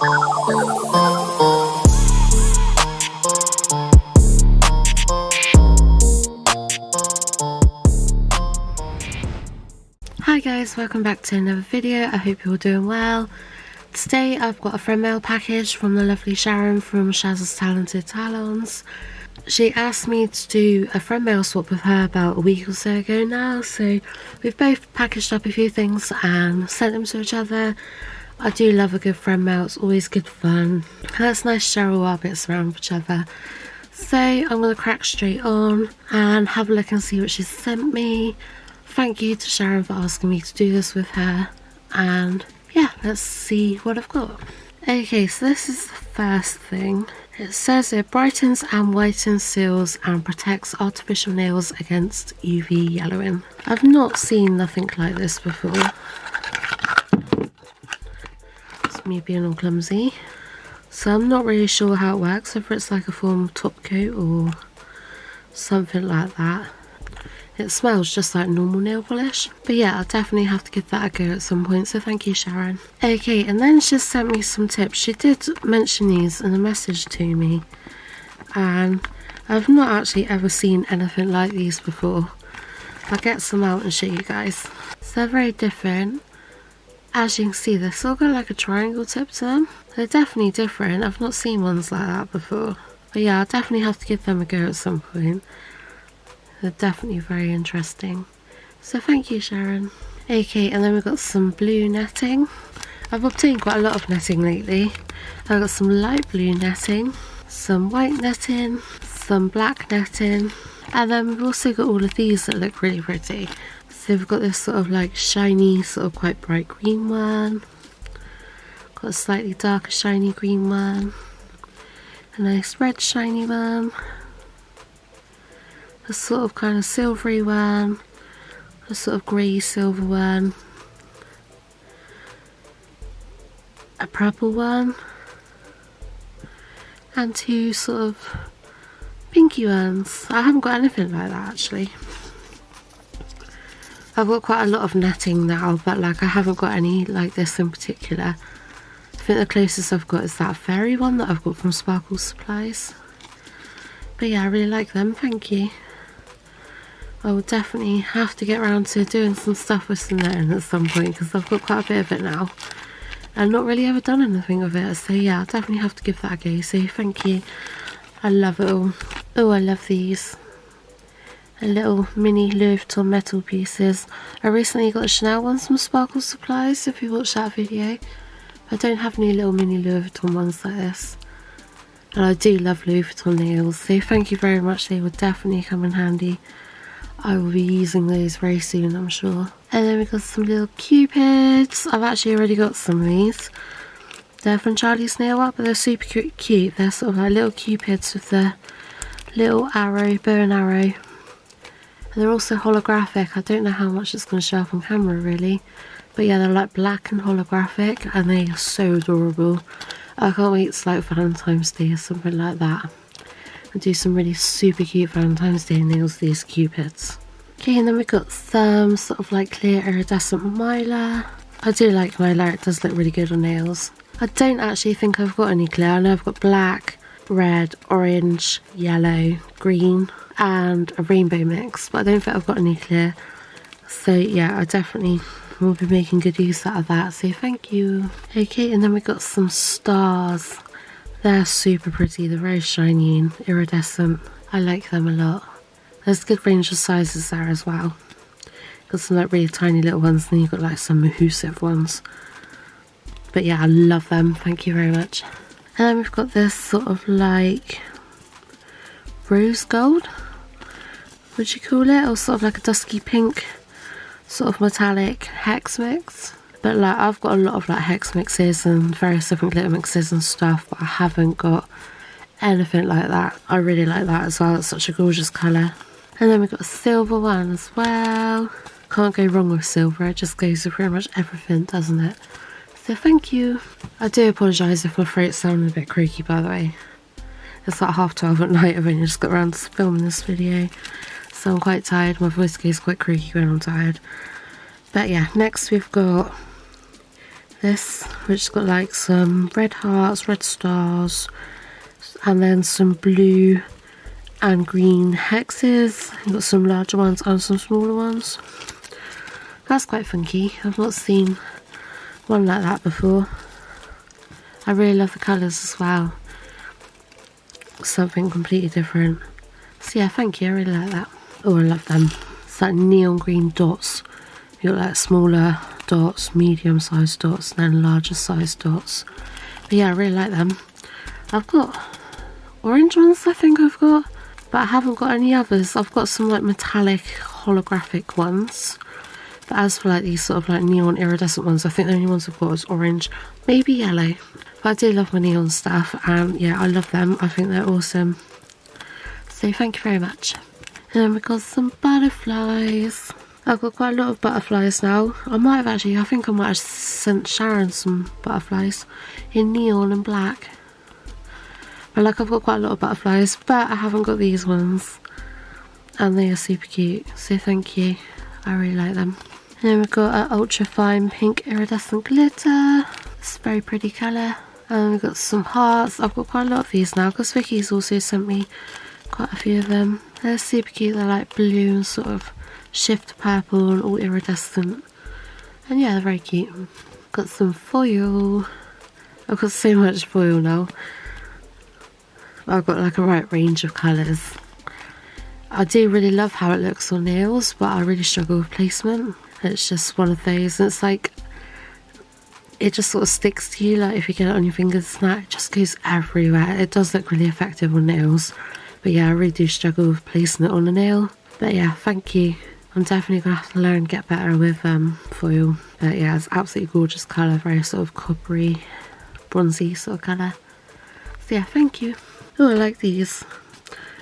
Hi guys, welcome back to another video. I hope you're all doing well. Today I've got a friend mail package from the lovely Sharon from Shazas Talented Talons. She asked me to do a friend mail swap with her about a week or so ago now, so we've both packaged up a few things and sent them to each other. I do love a good friend mail, it's always good fun. And it's nice to share all our bits around with each other. So I'm going to crack straight on and have a look and see what she's sent me. Thank you to Sharon for asking me to do this with her, and yeah, let's see what I've got. Okay, so this is the first thing. It says it brightens and whitens seals and protects artificial nails against UV yellowing. I've not seen nothing like this before. It's me being all clumsy. So I'm not really sure how it works, whether it's like a form of top coat or something like that. It smells just like normal nail polish, but yeah, I'll definitely have to give that a go at some point, so thank you, Sharon. Okay, and then she sent me some tips. She did mention these in a message to me, and I've not actually ever seen anything like these before. I'll get some out and show you guys. So they're very different. As you can see, they've still got like a triangle tip to them. They're definitely different. I've not seen ones like that before, but yeah, I'll definitely have to give them a go at some point. They're definitely very interesting. So thank you, Sharon. Okay, and then we've got some blue netting. I've obtained quite a lot of netting lately. I've got some light blue netting, some white netting, some black netting, and then we've also got all of these that look really pretty. So we've got this sort of like shiny, sort of quite bright green one. Got a slightly darker shiny green one. A nice red shiny one. A sort of kind of silvery one, a sort of grey silver one, a purple one, and two sort of pinky ones. I haven't got anything like that actually. I've got quite a lot of netting now, but like I haven't got any like this in particular. I think the closest I've got is that fairy one that I've got from Sparkle Supplies. But yeah, I really like them, thank you. I will definitely have to get around to doing some stuff with some netting at some point, because I've got quite a bit of it now and not really ever done anything with it, so yeah, I'll definitely have to give that a go. So thank you, I love it all. Oh, I love these. A little mini Louis Vuitton metal pieces. I recently got the Chanel ones from Sparkle Supplies, if you watched that video. I don't have any little mini Louis Vuitton ones like this, and I do love Louis Vuitton nails, so thank you very much. They will definitely come in handy. I will be using those very soon, I'm sure. And then we've got some little cupids. I've actually already got some of these. They're from Charlie's Nail Art, but they're super cute. They're sort of like little cupids with the little arrow, bow and arrow. And they're also holographic. I don't know how much it's going to show up on camera really. But yeah, they're like black and holographic, and they are so adorable. I can't wait to like Valentine's Day or something like that. And do some really super cute Valentine's Day nails, these cupids. Okay, and then we've got some sort of like clear iridescent mylar. I do like mylar, it does look really good on nails. I don't actually think I've got any clear. I know I've got black, red, orange, yellow, green, and a rainbow mix, but I don't think I've got any clear. So yeah, I definitely will be making good use out of that, so thank you. Okay, and then we've got some stars. They're super pretty, they're very shiny and iridescent. I like them a lot. There's a good range of sizes there as well. Got some like really tiny little ones, and then you've got like some mahoosive ones. But yeah, I love them, thank you very much. And then we've got this sort of like rose gold, would you call it? Or sort of like a dusky pink, sort of metallic hex mix. But like I've got a lot of like hex mixes and various different glitter mixes and stuff, but I haven't got anything like that. I really like that as well, it's such a gorgeous colour. And then we've got a silver one as well. Can't go wrong with silver, it just goes with pretty much everything, doesn't it? So thank you. I do apologise if my throat's sounding a bit croaky, by the way. It's like 12:30 at night, I've only just got around to filming this video, so I'm quite tired. My voice goes quite croaky when I'm tired. But yeah, next we've got this, which has got like some red hearts, red stars, and then some blue and green hexes. You've got some larger ones and some smaller ones. That's quite funky. I've not seen one like that before. I really love the colours as well. Something completely different. So yeah, thank you, I really like that. Oh, I love them. It's like neon green dots. You've got like smaller dots, medium sized dots, and then larger sized dots. But yeah, I really like them. I've got orange ones, I think I've got, but I haven't got any others. I've got some like metallic holographic ones, but as for like these sort of like neon iridescent ones, I think the only ones I've got is orange, maybe yellow. But I do love my neon stuff, and yeah, I love them. I think they're awesome. So thank you very much. And then we've got some butterflies. I've got quite a lot of butterflies now. I think I might have sent Sharon some butterflies in neon and black. But like, I've got quite a lot of butterflies, but I haven't got these ones. And they are super cute, so thank you. I really like them. And then we've got an ultra fine pink iridescent glitter. It's a very pretty colour. And we've got some hearts. I've got quite a lot of these now because Vicky's also sent me quite a few of them. They're super cute. They're like blue and sort of shift purple and all iridescent. And yeah, they're very cute. Got some foil. I've got so much foil now. I've got like a right range of colours. I do really love how it looks on nails, but I really struggle with placement. It's just one of those, and it's like, it just sort of sticks to you, like if you get it on your fingers and that, it just goes everywhere. It does look really effective on nails, but yeah, I really do struggle with placing it on a nail. But yeah, thank you. I'm definitely going to have to learn and get better with foil. But yeah, it's absolutely gorgeous colour, very sort of coppery, bronzy sort of colour. So yeah, thank you. Oh, I like these.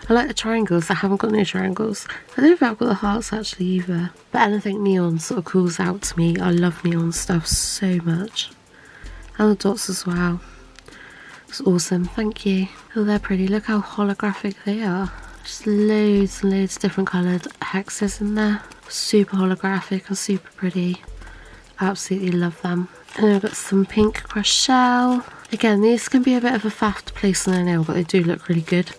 I like the triangles. I haven't got no triangles. I don't think I've got the hearts actually either. But anything neon sort of calls out to me. I love neon stuff so much. And the dots as well. It's awesome. Thank you. Oh, they're pretty. Look how holographic they are. Just loads and loads of different coloured hexes in there. Super holographic and super pretty. Absolutely love them. And then I've got some pink crushed shell. Again, these can be a bit of a faff to place on a nail, but they do look really good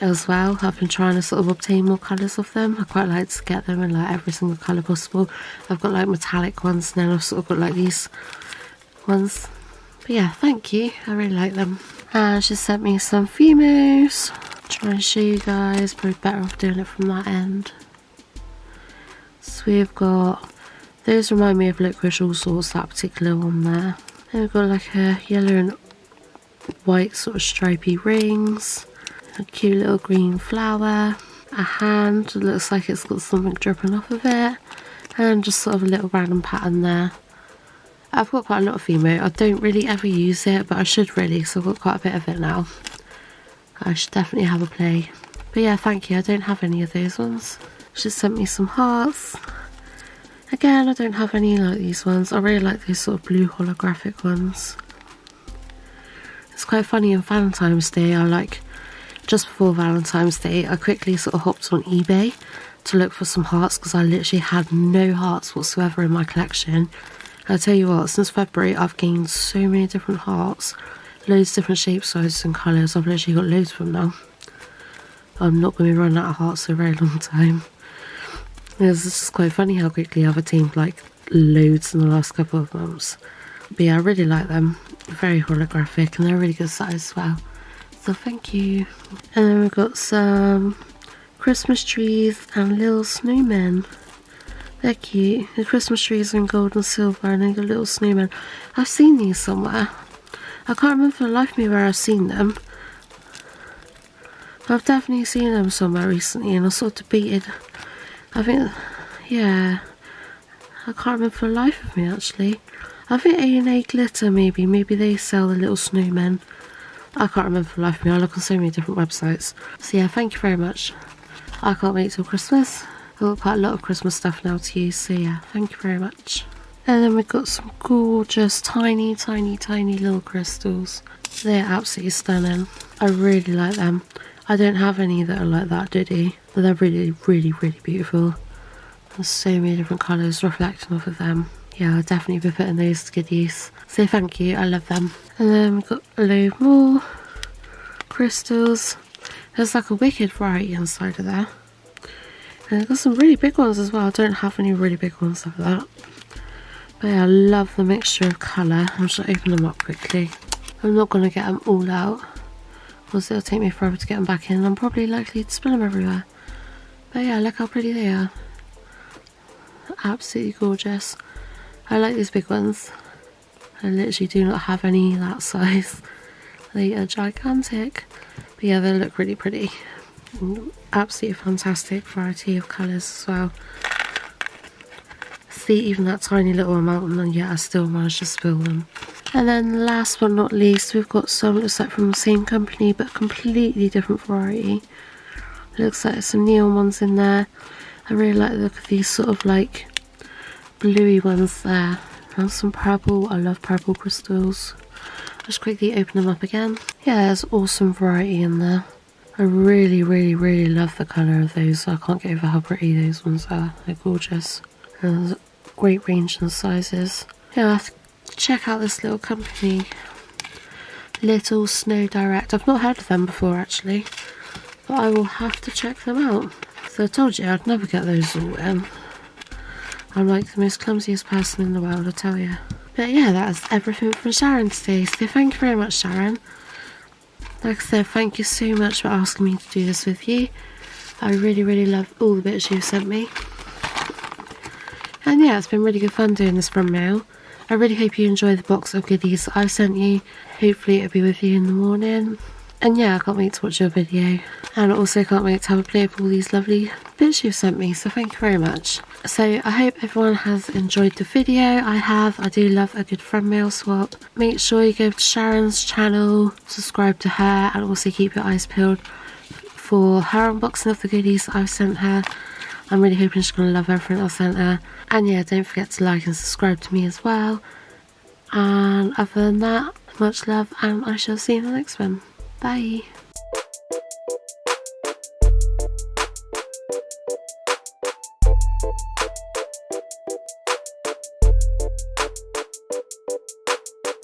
as well. I've been trying to sort of obtain more colours of them. I quite like to get them in like every single colour possible. I've got like metallic ones, and then I've sort of got like these ones. But yeah, thank you. I really like them. And she sent me some Fumos. Try and show you guys. Probably better off doing it from that end. So we've got, those remind me of Licorice All Sorts, that particular one there. Then we've got like a yellow and white sort of stripy rings, a cute little green flower, a hand, it looks like it's got something dripping off of it, and just sort of a little random pattern there. I've got quite a lot of Fimo. I don't really ever use it, but I should really, so I've got quite a bit of it now. I should definitely have a play. But yeah, thank you. I don't have any of those ones. She sent me some hearts. Again, I don't have any like these ones. I really like these sort of blue holographic ones. It's quite funny, on Valentine's Day, just before Valentine's Day, I quickly sort of hopped on eBay to look for some hearts because I literally had no hearts whatsoever in my collection. And I tell you what, since February I've gained so many different hearts, loads of different shapes, sizes and colours. I've literally got loads of them now. I'm not going to be running out of hearts for a very long time. It's just quite funny how quickly I've attained like loads in the last couple of months. But yeah, I really like them. Very holographic, and they're a really good size as well. So thank you. And then we've got some Christmas trees and little snowmen. They're cute. The Christmas trees are in gold and silver, and then the little snowmen. I've seen these somewhere. I can't remember for the life of me where I've seen them. I've definitely seen them somewhere recently, and I sort of debated. I think, yeah, I can't remember for the life of me actually. I think A&A Glitter maybe they sell the little snowmen. I can't remember for the life of me. I look on so many different websites. So yeah, thank you very much. I can't wait till Christmas. I've got quite a lot of Christmas stuff now to use, so yeah, thank you very much. And then we've got some gorgeous tiny little crystals. They're absolutely stunning. I really like them. I don't have any that are like that, but they're really beautiful. There's so many different colours reflecting off of them. yeah, I'll definitely be putting those to good use. So thank you, I love them. And then we've got a load more crystals. There's like a wicked variety inside of there. And I've got some really big ones as well. I don't have any really big ones like that. But yeah, I love the mixture of colour. I'm just going to open them up quickly. I'm not going to get them all out, because it'll take me forever to get them back in. I'm probably likely to spill them everywhere. But yeah, look how pretty they are. Absolutely gorgeous. I like these big ones. I literally do not have any that size. They are gigantic. But yeah, they look really pretty. Absolutely fantastic variety of colours as well. See, even that tiny little amount, and then yeah, I still managed to spill them. And then last but not least, we've got some, looks like from the same company but completely different variety. Looks like some neon ones in there. I really like the look of these sort of like bluey ones there. And some purple, I love purple crystals. Just quickly open them up again. Yeah, there's awesome variety in there. I really, really, really love the colour of those. I can't get over how pretty those ones are. They're gorgeous. And there's a great range in sizes. Yeah, I have to check out this little company. Little Snow Direct. I've not heard of them before actually, but I will have to check them out. So I told you I'd never get those all in. I'm like the most clumsiest person in the world, I tell you. But yeah, that's everything from Sharon today. So thank you very much, Sharon. Like I said, thank you so much for asking me to do this with you. I really, really love all the bits you've sent me. And yeah, it's been really good fun doing this from mail. I really hope you enjoy the box of goodies that I've sent you. Hopefully it'll be with you in the morning. And yeah, I can't wait to watch your video. And I also can't wait to have a play of all these lovely bits you've sent me. So thank you very much. So I hope everyone has enjoyed the video. I have. I do love a good friend mail swap. Make sure you go to Sharon's channel, subscribe to her, and also keep your eyes peeled for her unboxing of the goodies I've sent her. I'm really hoping she's going to love everything I've sent her. And yeah, don't forget to like and subscribe to me as well. And other than that, much love, and I shall see you in the next one. Bye.